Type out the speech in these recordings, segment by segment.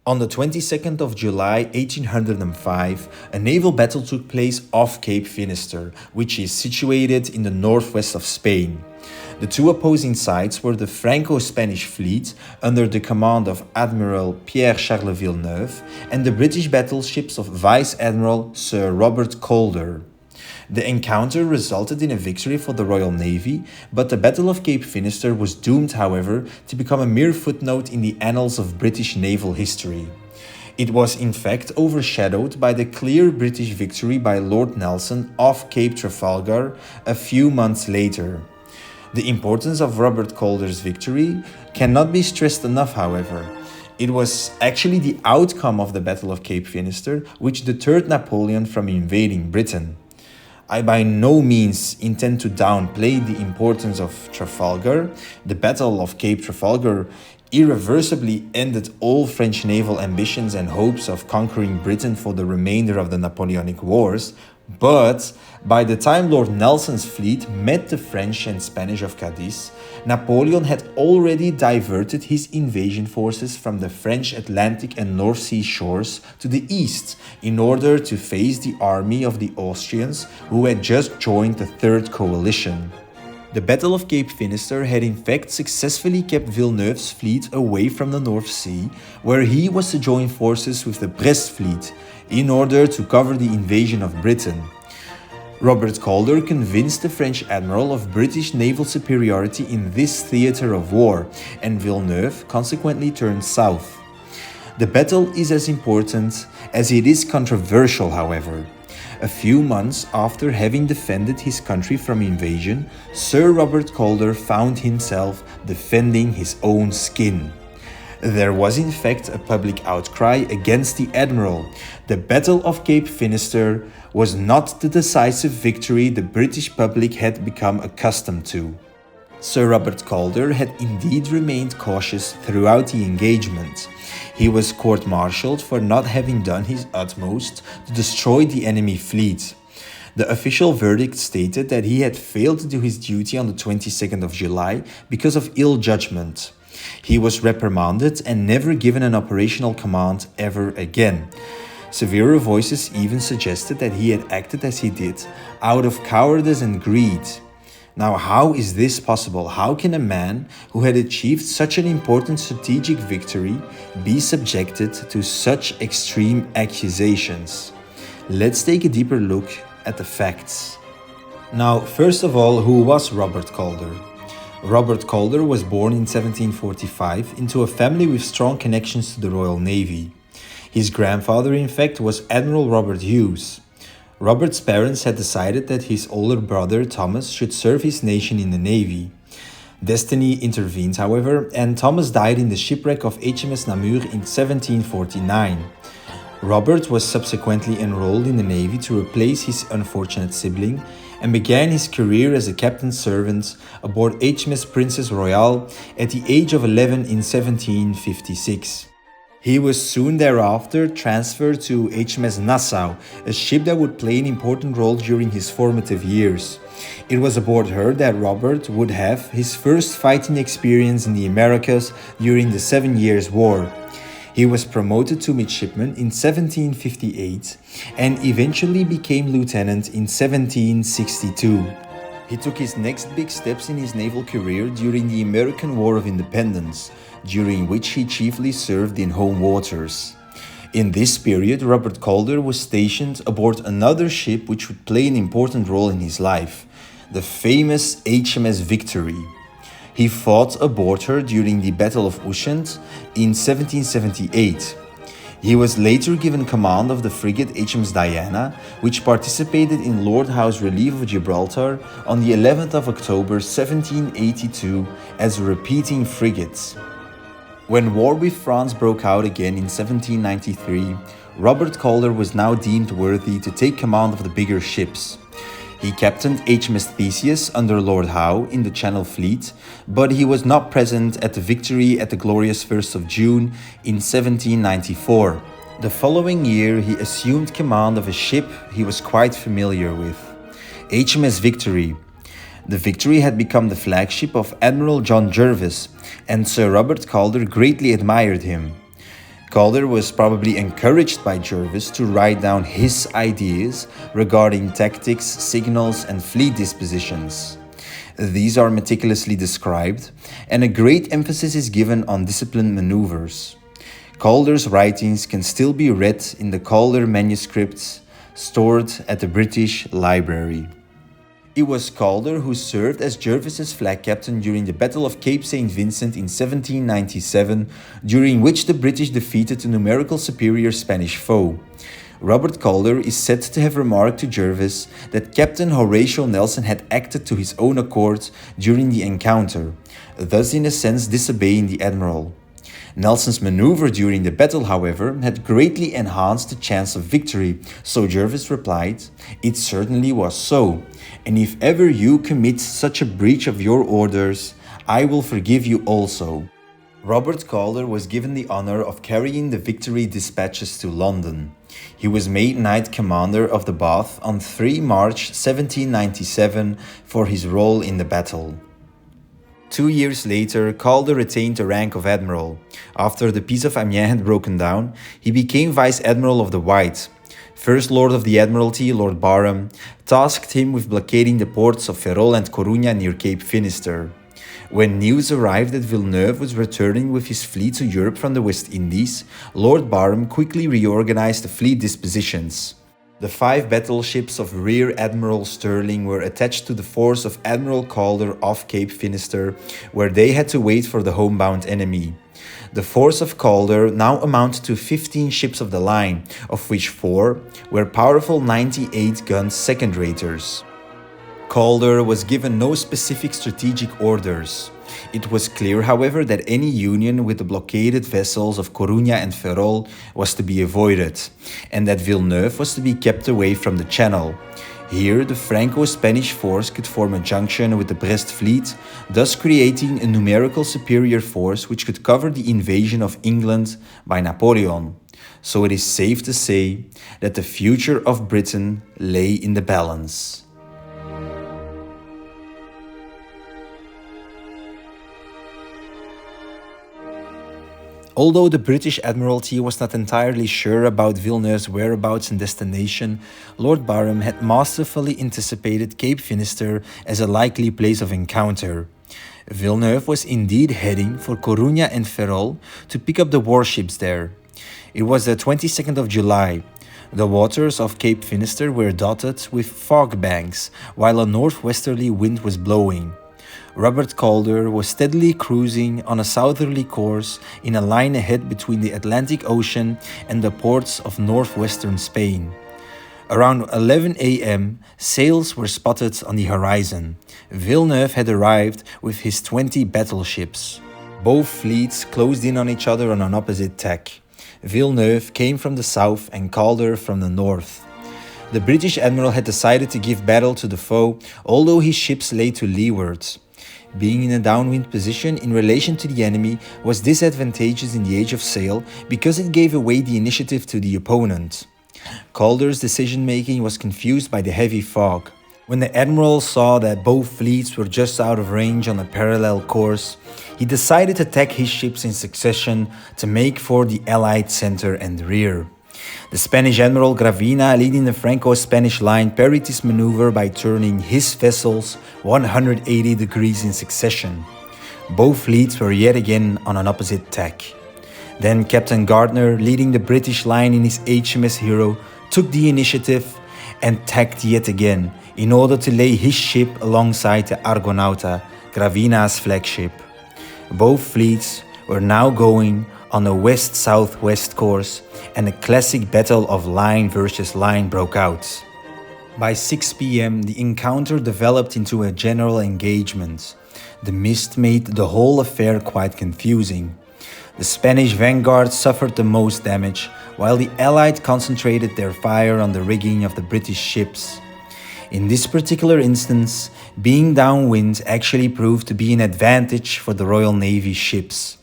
On the 22nd of July 1805, a naval battle took place off Cape Finisterre, which is situated in the northwest of Spain. The two opposing sides were the Franco-Spanish fleet under the command of Admiral Pierre-Charles Villeneuve and the British battleships of Vice-Admiral Sir Robert Calder. The encounter resulted in a victory for the Royal Navy, but the Battle of Cape Finisterre was doomed, however, to become a mere footnote in the annals of British naval history. It was in fact overshadowed by the clear British victory by Lord Nelson off Cape Trafalgar a few months later. The importance of Robert Calder's victory cannot be stressed enough, however. It was actually the outcome of the Battle of Cape Finisterre which deterred Napoleon from invading Britain. I by no means intend to downplay the importance of Trafalgar. The Battle of Cape Trafalgar irreversibly ended all French naval ambitions and hopes of conquering Britain for the remainder of the Napoleonic Wars, but by the time Lord Nelson's fleet met the French and Spanish of Cadiz, Napoleon had already diverted his invasion forces from the French Atlantic and North Sea shores to the east in order to face the army of the Austrians who had just joined the Third Coalition. The Battle of Cape Finisterre had in fact successfully kept Villeneuve's fleet away from the North Sea, where he was to join forces with the Brest fleet in order to cover the invasion of Britain. Robert Calder convinced the French admiral of British naval superiority in this theatre of war, and Villeneuve consequently turned south. The battle is as important as it is controversial, however. A few months after having defended his country from invasion, Sir Robert Calder found himself defending his own skin. There was in fact a public outcry against the admiral. The Battle of Cape Finisterre was not the decisive victory the British public had become accustomed to. Sir Robert Calder had indeed remained cautious throughout the engagement. He was court-martialed for not having done his utmost to destroy the enemy fleet. The official verdict stated that he had failed to do his duty on the 22nd of July because of ill judgment. He was reprimanded and never given an operational command ever again. Severer voices even suggested that he had acted as he did out of cowardice and greed. Now, how is this possible? How can a man who had achieved such an important strategic victory be subjected to such extreme accusations? Let's take a deeper look at the facts. Now, first of all, who was Robert Calder? Robert Calder was born in 1745 into a family with strong connections to the Royal Navy. His grandfather, in fact, was Admiral Robert Hughes. Robert's parents had decided that his older brother Thomas should serve his nation in the Navy. Destiny intervened, however, and Thomas died in the shipwreck of HMS Namur in 1749. Robert was subsequently enrolled in the Navy to replace his unfortunate sibling and began his career as a captain's servant aboard HMS Princess Royale at the age of 11 in 1756. He was soon thereafter transferred to HMS Nassau, a ship that would play an important role during his formative years. It was aboard her that Robert would have his first fighting experience in the Americas during the 7 Years' War. He was promoted to midshipman in 1758 and eventually became lieutenant in 1762. He took his next big steps in his naval career during the American War of Independence, during which he chiefly served in home waters. In this period, Robert Calder was stationed aboard another ship which would play an important role in his life, the famous HMS Victory. He fought aboard her during the Battle of Ushant in 1778. He was later given command of the frigate HMS Diana, which participated in Lord Howe's relief of Gibraltar on the 11th of October 1782 as a repeating frigate. When war with France broke out again in 1793, Robert Calder was now deemed worthy to take command of the bigger ships. He captained HMS Theseus under Lord Howe in the Channel Fleet, but he was not present at the victory at the glorious 1st of June in 1794. The following year, he assumed command of a ship he was quite familiar with, HMS Victory. The Victory had become the flagship of Admiral John Jervis, and Sir Robert Calder greatly admired him. Calder was probably encouraged by Jervis to write down his ideas regarding tactics, signals, and fleet dispositions. These are meticulously described, and a great emphasis is given on disciplined maneuvers. Calder's writings can still be read in the Calder manuscripts stored at the British Library. It was Calder who served as Jervis's flag captain during the Battle of Cape St. Vincent in 1797, during which the British defeated a numerical superior Spanish foe. Robert Calder is said to have remarked to Jervis that Captain Horatio Nelson had acted to his own accord during the encounter, thus in a sense disobeying the admiral. Nelson's maneuver during the battle, however, had greatly enhanced the chance of victory, so Jervis replied, "It certainly was so, and if ever you commit such a breach of your orders, I will forgive you also." Robert Calder was given the honor of carrying the victory dispatches to London. He was made Knight Commander of the Bath on 3 March 1797 for his role in the battle. 2 years later, Calder retained the rank of Admiral. After the Peace of Amiens had broken down, he became Vice-Admiral of the White. First Lord of the Admiralty, Lord Barham, tasked him with blockading the ports of Ferrol and Coruña near Cape Finisterre. When news arrived that Villeneuve was returning with his fleet to Europe from the West Indies, Lord Barham quickly reorganized the fleet dispositions. The 5 battleships of Rear Admiral Stirling were attached to the force of Admiral Calder off Cape Finisterre, where they had to wait for the homebound enemy. The force of Calder now amounted to 15 ships of the line, of which 4 were powerful 98-gun second-raters. Calder was given no specific strategic orders. It was clear, however, that any union with the blockaded vessels of Coruña and Ferrol was to be avoided, and that Villeneuve was to be kept away from the Channel. Here, the Franco-Spanish force could form a junction with the Brest fleet, thus creating a numerical superior force which could cover the invasion of England by Napoleon. So it is safe to say that the future of Britain lay in the balance. Although the British Admiralty was not entirely sure about Villeneuve's whereabouts and destination, Lord Barham had masterfully anticipated Cape Finisterre as a likely place of encounter. Villeneuve was indeed heading for Coruña and Ferrol to pick up the warships there. It was the 22nd of July. The waters of Cape Finisterre were dotted with fog banks, while a northwesterly wind was blowing. Robert Calder was steadily cruising on a southerly course in a line ahead between the Atlantic Ocean and the ports of northwestern Spain. Around 11 a.m., sails were spotted on the horizon. Villeneuve had arrived with his 20 battleships. Both fleets closed in on each other on an opposite tack. Villeneuve came from the south and Calder from the north. The British admiral had decided to give battle to the foe, although his ships lay to leeward. Being in a downwind position in relation to the enemy was disadvantageous in the age of sail because it gave away the initiative to the opponent. Calder's decision-making was confused by the heavy fog. When the admiral saw that both fleets were just out of range on a parallel course, he decided to attack his ships in succession to make for the Allied center and rear. The Spanish Admiral Gravina, leading the Franco-Spanish line, parried this maneuver by turning his vessels 180 degrees in succession. Both fleets were yet again on an opposite tack. Then Captain Gardner, leading the British line in his HMS Hero, took the initiative and tacked yet again in order to lay his ship alongside the Argonauta, Gravina's flagship. Both fleets were now going on a west-southwest course, and a classic battle of line versus line broke out. By 6 p.m., the encounter developed into a general engagement. The mist made the whole affair quite confusing. The Spanish vanguard suffered the most damage, while the Allied concentrated their fire on the rigging of the British ships. In this particular instance, being downwind actually proved to be an advantage for the Royal Navy ships.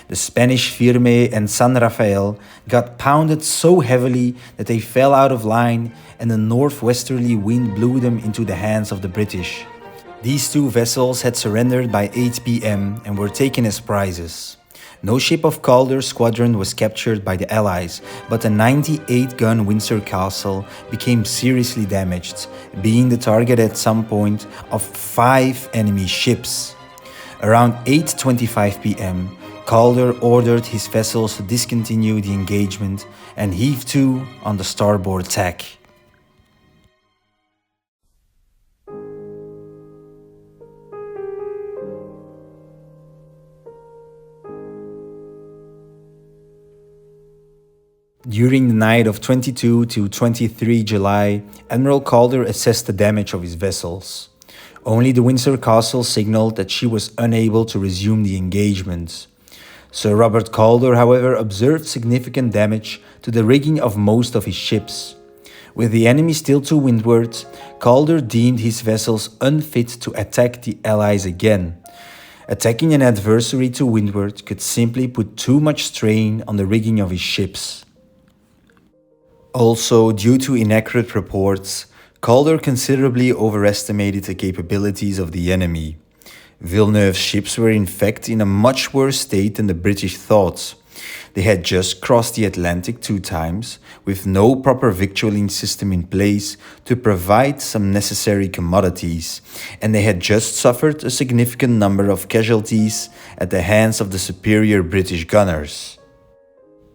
The Spanish Firme and San Rafael got pounded so heavily that they fell out of line and a northwesterly wind blew them into the hands of the British. These two vessels had surrendered by 8 p.m. and were taken as prizes. No ship of Calder's squadron was captured by the Allies, but a 98-gun Windsor Castle became seriously damaged, being the target at some point of 5 enemy ships. Around 8:25 p.m., Calder ordered his vessels to discontinue the engagement and heave to on the starboard tack. During the night of 22 to 23 July, Admiral Calder assessed the damage of his vessels. Only the Windsor Castle signaled that she was unable to resume the engagement. Sir Robert Calder, however, observed significant damage to the rigging of most of his ships. With the enemy still to windward, Calder deemed his vessels unfit to attack the Allies again. Attacking an adversary to windward could simply put too much strain on the rigging of his ships. Also, due to inaccurate reports, Calder considerably overestimated the capabilities of the enemy. Villeneuve's ships were in fact in a much worse state than the British thought. They had just crossed the Atlantic 2 times, with no proper victualling system in place to provide some necessary commodities, and they had just suffered a significant number of casualties at the hands of the superior British gunners.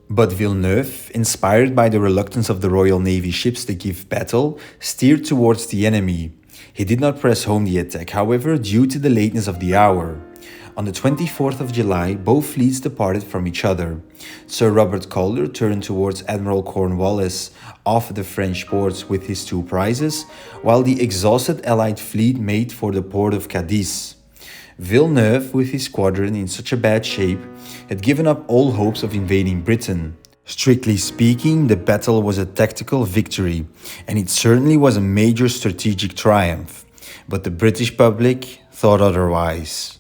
But Villeneuve, inspired by the reluctance of the Royal Navy ships to give battle, steered towards the enemy. He did not press home the attack, however, due to the lateness of the hour. On the 24th of July, both fleets departed from each other. Sir Robert Calder turned towards Admiral Cornwallis off the French ports with his 2 prizes, while the exhausted Allied fleet made for the port of Cadiz. Villeneuve, with his squadron in such a bad shape, had given up all hopes of invading Britain. Strictly speaking, the battle was a tactical victory, and it certainly was a major strategic triumph. But the British public thought otherwise.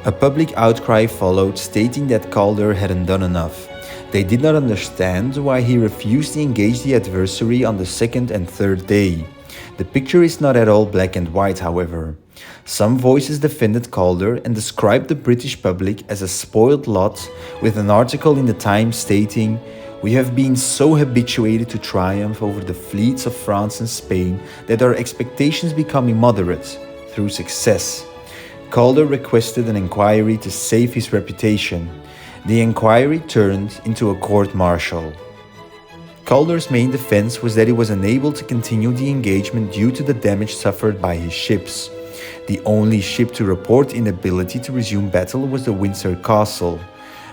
A public outcry followed, stating that Calder hadn't done enough. They did not understand why he refused to engage the adversary on the 2nd and 3rd day. The picture is not at all black and white, however. Some voices defended Calder and described the British public as a spoiled lot, with an article in the Times stating, "We have been so habituated to triumph over the fleets of France and Spain that our expectations become immoderate through success." Calder requested an inquiry to save his reputation. The inquiry turned into a court-martial. Calder's main defense was that he was unable to continue the engagement due to the damage suffered by his ships. The only ship to report inability to resume battle was the Windsor Castle.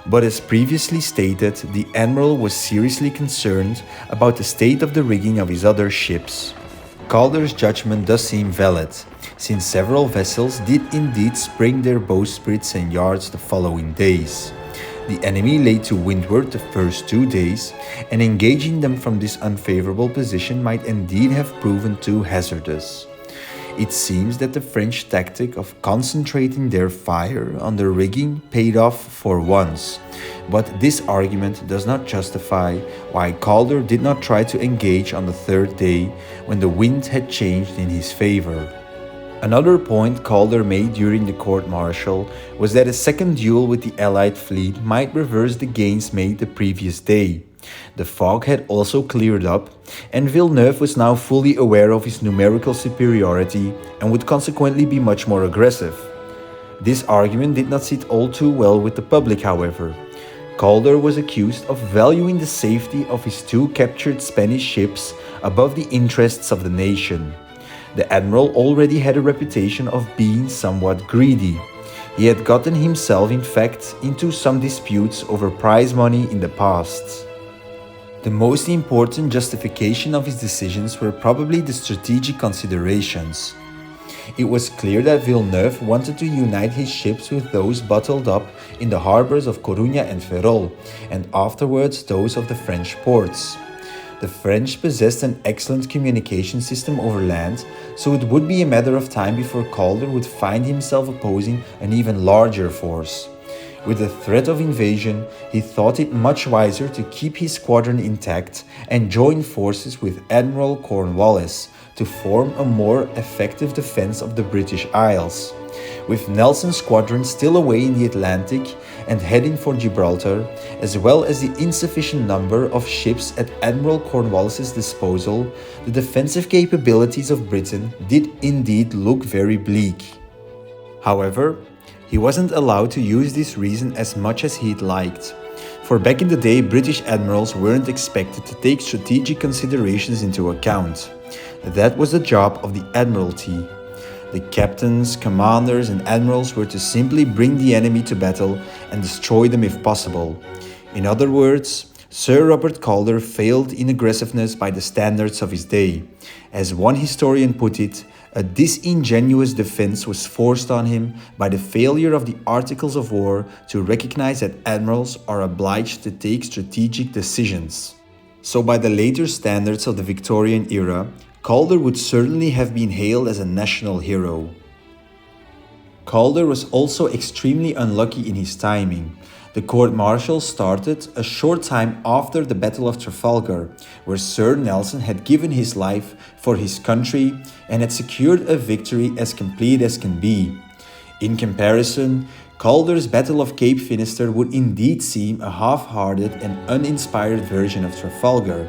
But as previously stated, the Admiral was seriously concerned about the state of the rigging of his other ships. Calder's judgment does seem valid, since several vessels did indeed spring their bowsprits and yards the following days. The enemy lay to windward the first 2 days, and engaging them from this unfavorable position might indeed have proven too hazardous. It seems that the French tactic of concentrating their fire on the rigging paid off for once, but this argument does not justify why Calder did not try to engage on the 3rd day when the wind had changed in his favor. Another point Calder made during the court-martial was that a second duel with the Allied fleet might reverse the gains made the previous day. The fog had also cleared up, and Villeneuve was now fully aware of his numerical superiority and would consequently be much more aggressive. This argument did not sit all too well with the public, however. Calder was accused of valuing the safety of his 2 captured Spanish ships above the interests of the nation. The Admiral already had a reputation of being somewhat greedy. He had gotten himself, in fact, into some disputes over prize money in the past. The most important justification of his decisions were probably the strategic considerations. It was clear that Villeneuve wanted to unite his ships with those bottled up in the harbors of Coruña and Ferrol, and afterwards those of the French ports. The French possessed an excellent communication system over land, so it would be a matter of time before Calder would find himself opposing an even larger force. With the threat of invasion, he thought it much wiser to keep his squadron intact and join forces with Admiral Cornwallis to form a more effective defense of the British Isles. With Nelson's squadron still away in the Atlantic and heading for Gibraltar, as well as the insufficient number of ships at Admiral Cornwallis's disposal, the defensive capabilities of Britain did indeed look very bleak. However, he wasn't allowed to use this reason as much as he'd liked. For back in the day, British admirals weren't expected to take strategic considerations into account. That was the job of the Admiralty. The captains, commanders, and admirals were to simply bring the enemy to battle and destroy them if possible. In other words, Sir Robert Calder failed in aggressiveness by the standards of his day. As one historian put it, a disingenuous defense was forced on him by the failure of the Articles of War to recognize that admirals are obliged to take strategic decisions. So by the later standards of the Victorian era, Calder would certainly have been hailed as a national hero. Calder was also extremely unlucky in his timing. The court-martial started a short time after the Battle of Trafalgar, where Sir Nelson had given his life for his country and had secured a victory as complete as can be. In comparison, Calder's Battle of Cape Finisterre would indeed seem a half-hearted and uninspired version of Trafalgar.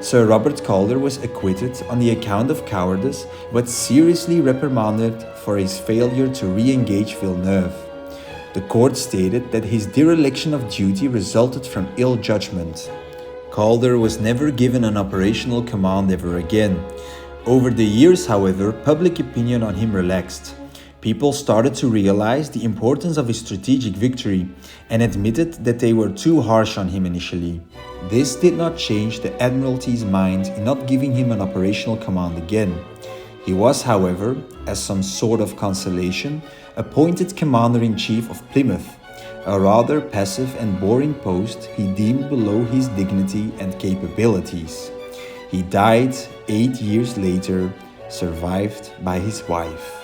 Sir Robert Calder was acquitted on the account of cowardice, but seriously reprimanded for his failure to re-engage Villeneuve. The court stated that his dereliction of duty resulted from ill judgment. Calder was never given an operational command ever again. Over the years, however, public opinion on him relaxed. People started to realize the importance of his strategic victory and admitted that they were too harsh on him initially. This did not change the Admiralty's mind in not giving him an operational command again. He was, however, as some sort of consolation, appointed Commander-in-Chief of Plymouth, a rather passive and boring post he deemed below his dignity and capabilities. He died 8 years later, survived by his wife.